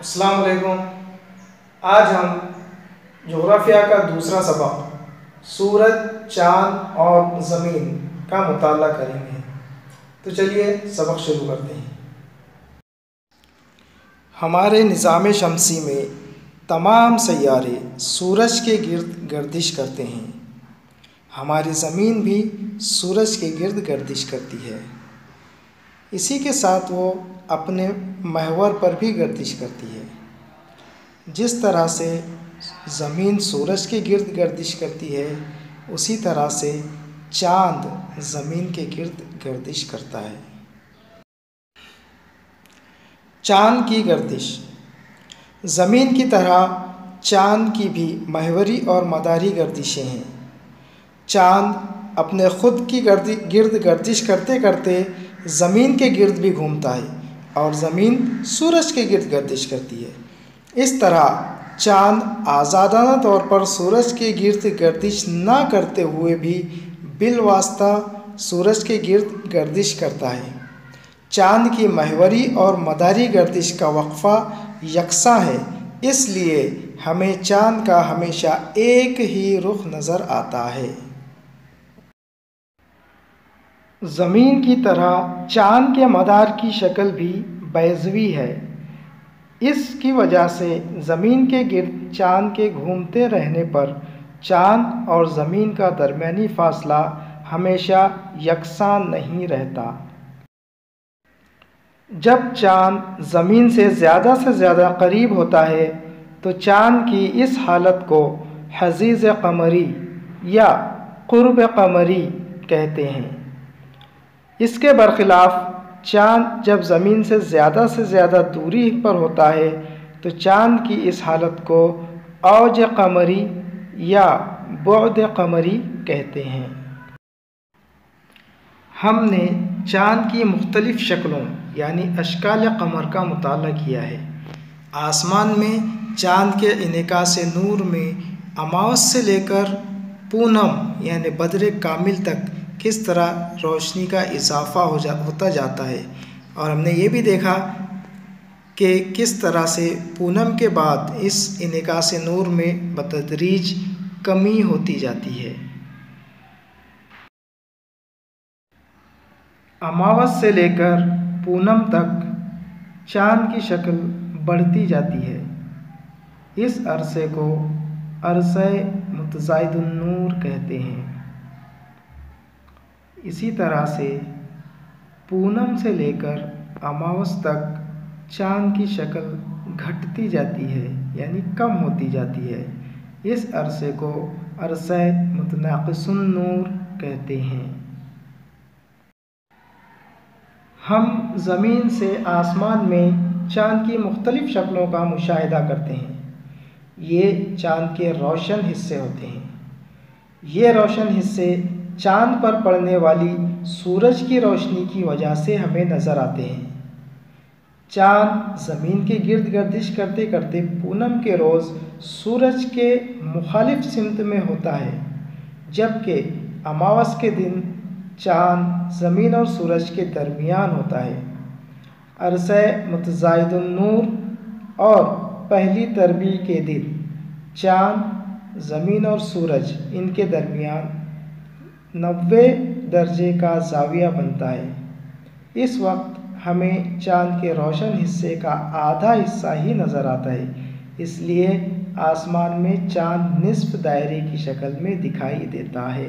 अस्सलाम वालेकुम। आज हम जोग्राफिया का दूसरा सबक सूरज, चाँद और ज़मीन का मुताला करेंगे। तो चलिए सबक शुरू करते हैं। हमारे निज़ाम शमसी में तमाम सैयारे सूरज के गिर्द गर्दिश करते हैं। हमारी ज़मीन भी सूरज के गिर्द गर्दिश करती है। इसी के साथ वो अपने महवर पर भी गर्दिश करती है। जिस तरह से ज़मीन सूरज के गिर्द गर्दिश करती है, उसी तरह से चाँद ज़मीन के गिर्द गर्दिश करता है। चाँद की गर्दिश। ज़मीन की तरह चाँद की भी महवरी और मदारी गर्दिशें हैं। चाँद अपने ख़ुद की गिर्द गर्दिश करते करते ज़मीन के गिर्द भी घूमता है और ज़मीन सूरज के गिर्द गर्दिश करती है। इस तरह चाँद आज़ादाना तौर पर सूरज के गिर्द गर्दिश ना करते हुए भी बिलवास्ता सूरज के गिर्द गर्दिश करता है। चाँद की महवरी और मदारी गर्दिश का वक्फ़ा यकसा है, इसलिए हमें चाँद का हमेशा एक ही रुख नज़र आता है। ज़मीन की तरह चाँद के मदार की शक्ल भी बैज़वी है। इसकी वजह से ज़मीन के गिर्द चाँद के घूमते रहने पर चाँद और ज़मीन का दरमियानी फ़ासला हमेशा यकसा नहीं रहता। जब चाँद ज़मीन से ज़्यादा करीब होता है तो चाँद की इस हालत को हज़ीज़ क़मरी या क़ुर्ब क़मरी कहते हैं। इसके बरख़िलाफ़ चाँद जब ज़मीन से ज़्यादा दूरी पर होता है तो चाँद की इस हालत को औज क़मरी या बुअद क़मरी कहते हैं। हमने चाँद की मुख्तलिफ़ शक्लों यानी अशकाल क़मर का मुताला किया है। आसमान में चाँद के इनेकास नूर में अमावस से लेकर पूनम यानी बद्र कामिल तक किस तरह रोशनी का इजाफ़ा होता जाता है, और हमने ये भी देखा कि किस तरह से पूनम के बाद इस इनेकास नूर में बतदरीज कमी होती जाती है। अमावस से लेकर पूनम तक चाँद की शक्ल बढ़ती जाती है। इस अरसे को अरसे मुतज़ायिदुन नूर कहते हैं। इसी तरह से पूनम से लेकर अमावस तक चाँद की शक्ल घटती जाती है यानी कम होती जाती है। इस अरसे को अरसे मुतनाक़िसुन नूर कहते हैं। हम ज़मीन से आसमान में चाँद की मुख्तलिफ़ शक्लों का मुशाहिदा करते हैं। ये चाँद के रोशन हिस्से होते हैं। ये रोशन हिस्से चाँद पर पड़ने वाली सूरज की रोशनी की वजह से हमें नज़र आते हैं। चाँद ज़मीन के गिर्द गर्दिश करते करते पूनम के रोज़ सूरज के मुखालिफ सिमत में होता है, जबकि अमावस के दिन चाँद ज़मीन और सूरज के दरमियान होता है। अरसे मुतज़ायिदुन नूर और पहली तरबी के दिन चाँद ज़मीन और सूरज इनके दरमियान 90 दर्जे का ज़ाविया बनता है। इस वक्त हमें चाँद के रोशन हिस्से का आधा हिस्सा ही नज़र आता है, इसलिए आसमान में चाँद निस्फ़ दायरे की शक्ल में दिखाई देता है।